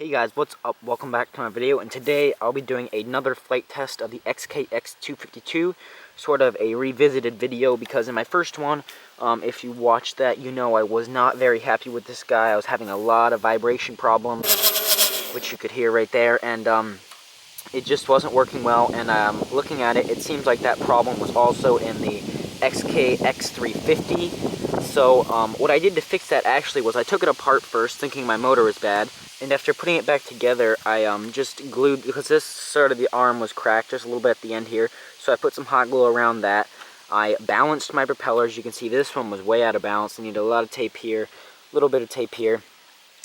Hey guys, what's up? Welcome back to my video, and today I'll be doing another flight test of the X252, sort of a revisited video, because in my first one, if you watched that, you know I was not very happy with this guy. I was having a lot of vibration problems, which you could hear right there, and it just wasn't working well, and looking at it, it seems like that problem was also in the X350. So what I did to fix that actually was I took it apart first, thinking my motor was bad. And after putting it back together, I just glued, because this sort of the arm was cracked just a little bit at the end here, so I put some hot glue around that. I balanced my propellers. You can see this one was way out of balance. I needed a lot of tape here, a little bit of tape here.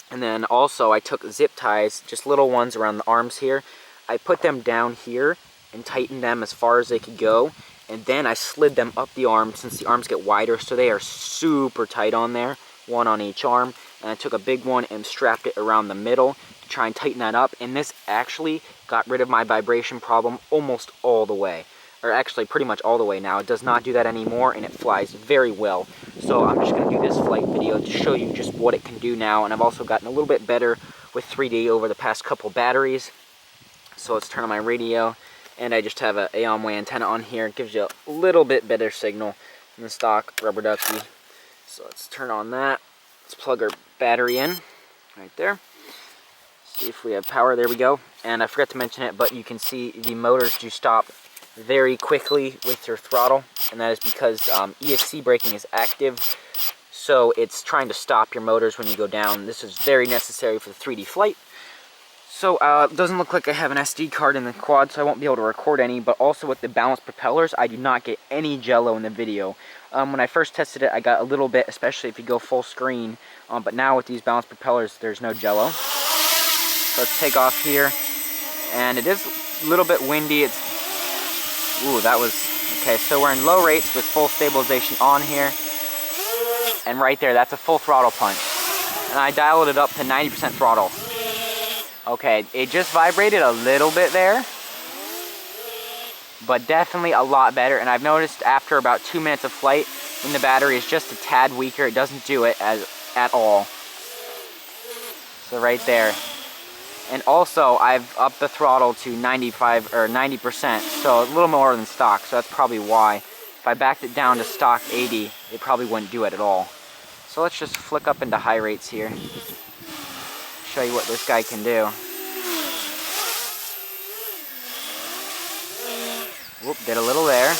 And then also I took zip ties, just little ones around the arms here. I put them down here and tightened them as far as they could go. And then I slid them up the arm, since the arms get wider, so they are super tight on there, one on each arm. And I took a big one and strapped it around the middle to try and tighten that up. And this actually got rid of my vibration problem almost all the way. Or actually pretty much all the way now. It does not do that anymore, and it flies very well. So I'm just going to do this flight video to show you just what it can do now. And I've also gotten a little bit better with 3D over the past couple batteries. So let's turn on my radio. And I just have an AOM antenna on here. It gives you a little bit better signal than the stock rubber ducky. So let's turn on that. Let's plug our battery in right there. See if we have power. There we go. And I forgot to mention it, but you can see the motors do stop very quickly with your throttle, and that is because ESC braking is active, so it's trying to stop your motors when you go down. This is very necessary for the 3D flight. So it doesn't look like I have an SD card in the quad, so I won't be able to record any, but also with the balanced propellers, I do not get any jello in the video. When I first tested it, I got a little bit, especially if you go full screen, but now with these balanced propellers, there's no jello. So let's take off here, and it is a little bit windy. Ooh, that was, okay, so we're in low rates with full stabilization on here, and right there, that's a full throttle punch. And I dialed it up to 90% throttle. Okay, it just vibrated a little bit there, but definitely a lot better. And I've noticed after about 2 minutes of flight, when the battery is just a tad weaker, it doesn't do it at all. So right there. And also, I've upped the throttle to 95 or 90%, so a little more than stock, so that's probably why. If I backed it down to stock 80, it probably wouldn't do it at all. So let's just flick up into high rates here. Show you what this guy can do. Whoop, did a little there,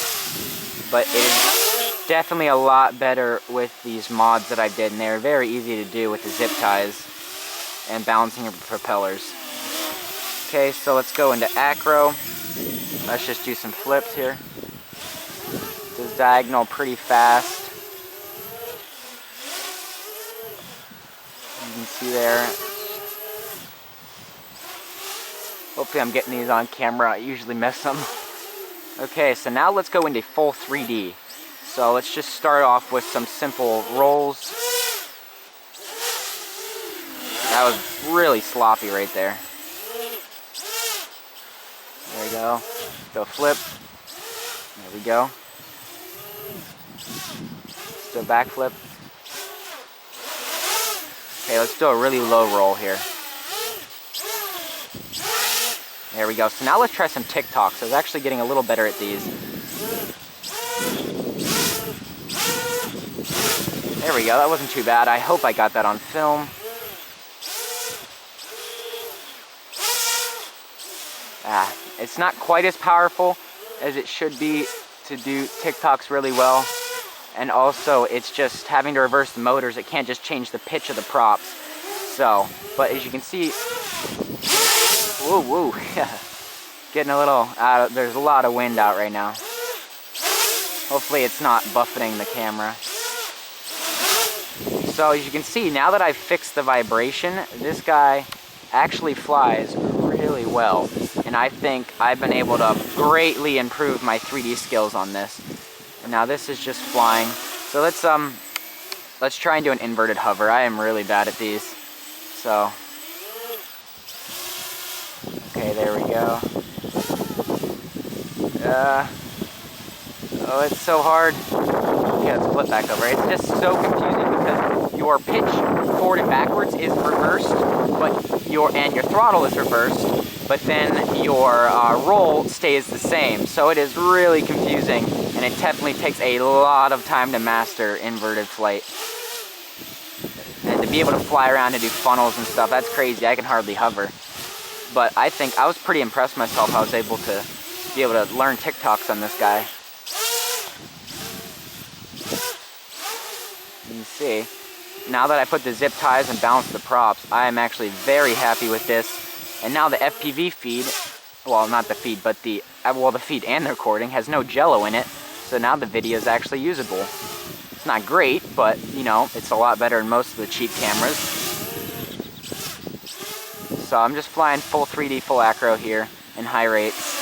but it is definitely a lot better with these mods that I did, and they're very easy to do with the zip ties and balancing your propellers. Okay, so let's go into acro. Let's just do some flips here. This diagonal pretty fast. You can see there. Hopefully I'm getting these on camera. I usually miss them. Okay, so now let's go into full 3D. So let's just start off with some simple rolls. That was really sloppy right there. There we go. Go flip. There we go. Let's do a back flip. Okay, let's do a really low roll here. There we go. So now let's try some TikToks. I was actually getting a little better at these. There we go. That wasn't too bad. I hope I got that on film. It's not quite as powerful as it should be to do TikToks really well. And also, it's just having to reverse the motors. It can't just change the pitch of the props. So, but as you can see, woo woo, getting a little out of, there's a lot of wind out right now. Hopefully it's not buffeting the camera. So as you can see, now that I've fixed the vibration, this guy actually flies really well. And I think I've been able to greatly improve my 3D skills on this. And now this is just flying. So let's try and do an inverted hover. I am really bad at these. So okay, there we go. Oh, it's so hard. Okay, let's flip back over. It's just so confusing because your pitch forward and backwards is reversed, but your throttle is reversed, but then your roll stays the same. So it is really confusing, and it definitely takes a lot of time to master inverted flight. And to be able to fly around and do funnels and stuff, that's crazy. I can hardly hover. But I think I was pretty impressed myself how I was able to be able to learn TikToks on this guy. You can see, now that I put the zip ties and balanced the props, I am actually very happy with this. And now the FPV feed, well, not the feed, but the feed and the recording has no jello in it. So now the video is actually usable. It's not great, but you know, it's a lot better than most of the cheap cameras. So I'm just flying full 3D, full acro here in high rates.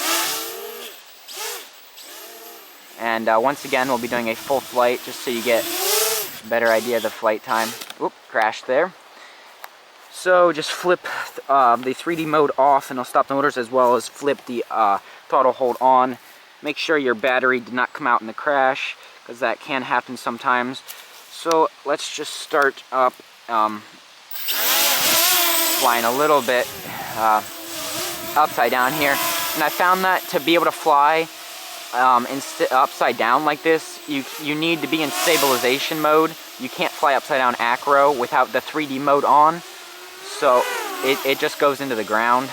And once again, we'll be doing a full flight just so you get a better idea of the flight time. Oop, crashed there. So just flip the 3D mode off and it'll stop the motors, as well as flip the throttle hold on. Make sure your battery did not come out in the crash, because that can happen sometimes. So let's just start up flying a little bit upside down here. And I found that to be able to fly upside down like this, you need to be in stabilization mode. You can't fly upside down acro without the 3D mode on. So it just goes into the ground.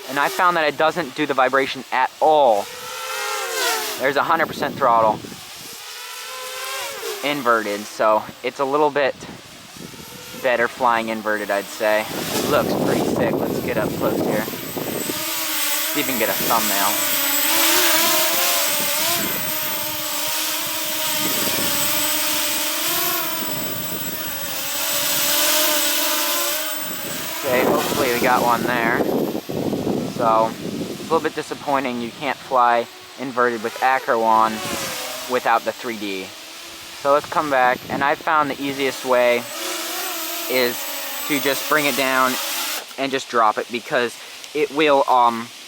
And I found that it doesn't do the vibration at all. There's 100% throttle inverted, so it's a little bit better flying inverted, I'd say. It looks pretty sick. Let's get up close here. See if we can get a thumbnail. Okay, hopefully we got one there. So, it's a little bit disappointing you can't fly inverted with acro on without the 3D. So let's come back, and I found the easiest way is to just bring it down and just drop it, because it will,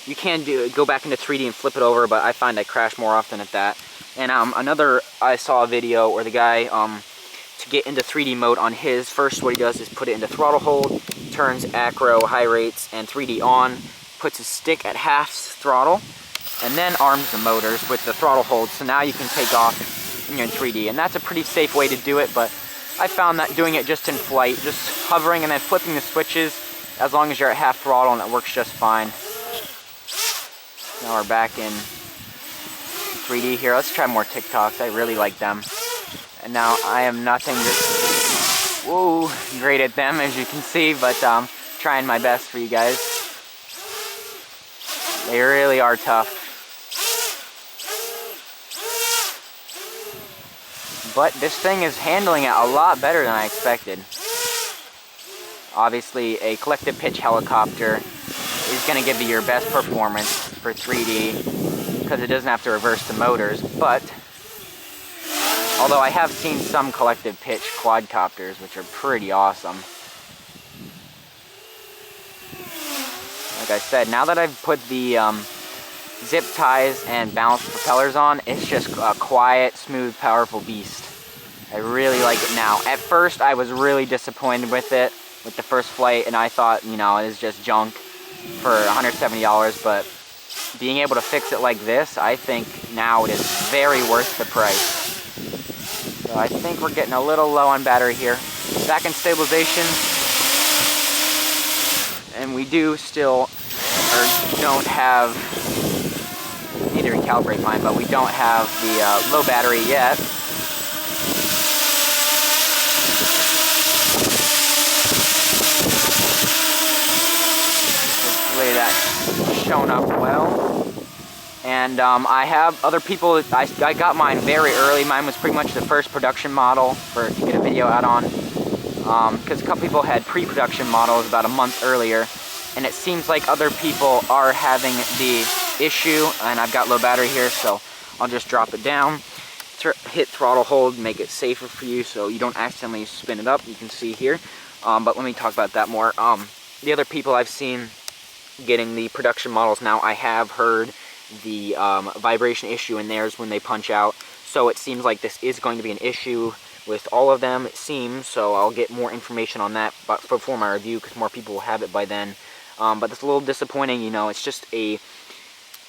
you can go back into 3D and flip it over, but I find I crash more often at that. And I saw a video where the guy, to get into 3D mode on his, first what he does is put it into throttle hold, turns acro, high rates, and 3D on, puts his stick at half throttle, and then arms the motors with the throttle hold, so now you can take off when you're in 3D. And that's a pretty safe way to do it, but I found that doing it just in flight, just hovering and then flipping the switches, as long as you're at half throttle, and it works just fine. Now we're back in 3D here. Let's try more TikToks. I really like them. And now I am nothing great at them, as you can see, but trying my best for you guys. They really are tough. But this thing is handling it a lot better than I expected. Obviously, a collective pitch helicopter is going to give you your best performance for 3D, because it doesn't have to reverse the motors. But although I have seen some collective pitch quadcopters, which are pretty awesome. Like I said, now that I've put the zip ties and balanced propellers on, it's just a quiet, smooth, powerful beast. I really like it now. At first, I was really disappointed with it, with the first flight, and I thought, you know, it is just junk for $170, but being able to fix it like this, I think now it is very worth the price. So I think we're getting a little low on battery here. Back in stabilization, and we do still, or don't have, need to recalibrate mine, but we don't have the low battery yet. Hopefully that's shown up well. And I have other people, I got mine very early. Mine was pretty much the first production model to get a video out on. Because a couple people had pre-production models about a month earlier. And it seems like other people are having the issue. And I've got low battery here, so I'll just drop it down. Hit throttle hold, make it safer for you so you don't accidentally spin it up. You can see here. But let me talk about that more. The other people I've seen getting the production models now, I have heard the vibration issue in theirs when they punch out. So it seems like this is going to be an issue with all of them, it seems, so I'll get more information on that before my review, because more people will have it by then. But it's a little disappointing, you know, it's just a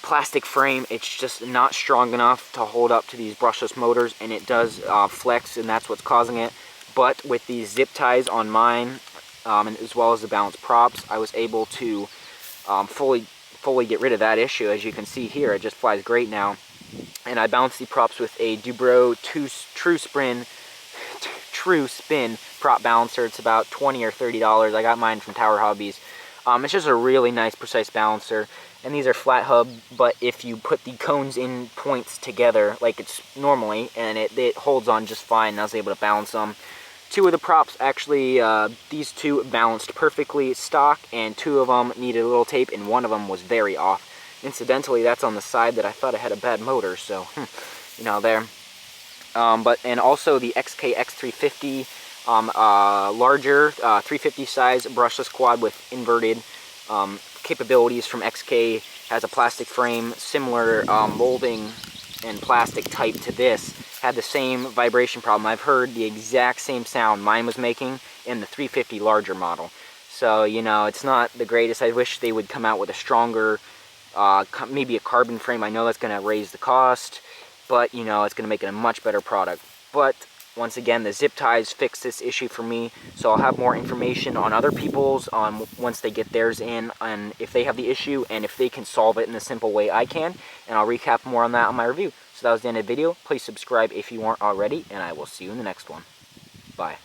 plastic frame. It's just not strong enough to hold up to these brushless motors, and it does flex, and that's what's causing it. But with these zip ties on mine, and as well as the balanced props, I was able to fully get rid of that issue. As you can see here, it just flies great now. And I balanced the props with a Dubro True Spin prop balancer. It's about $20 or $30. I got mine from Tower Hobbies. It's just a really nice, precise balancer. And these are flat hub, but if you put the cones in points together, like it's normally, and it holds on just fine, and I was able to balance them. Two of the props, actually, these two balanced perfectly stock, and two of them needed a little tape, and one of them was very off. Incidentally, that's on the side that I thought I had a bad motor, so, you know, there. And also the X252, larger 350 size brushless quad with inverted capabilities from XK, has a plastic frame, similar molding and plastic type to this. Had the same vibration problem. I've heard the exact same sound mine was making in the 350 larger model. So, you know, it's not the greatest. I wish they would come out with a stronger, maybe a carbon frame. I know that's going to raise the cost, but, you know, it's going to make it a much better product. But once again, the zip ties fix this issue for me, so I'll have more information on other people's once they get theirs in, and if they have the issue, and if they can solve it in the simple way I can, and I'll recap more on that on my review. So that was the end of the video. Please subscribe if you aren't already, and I will see you in the next one. Bye.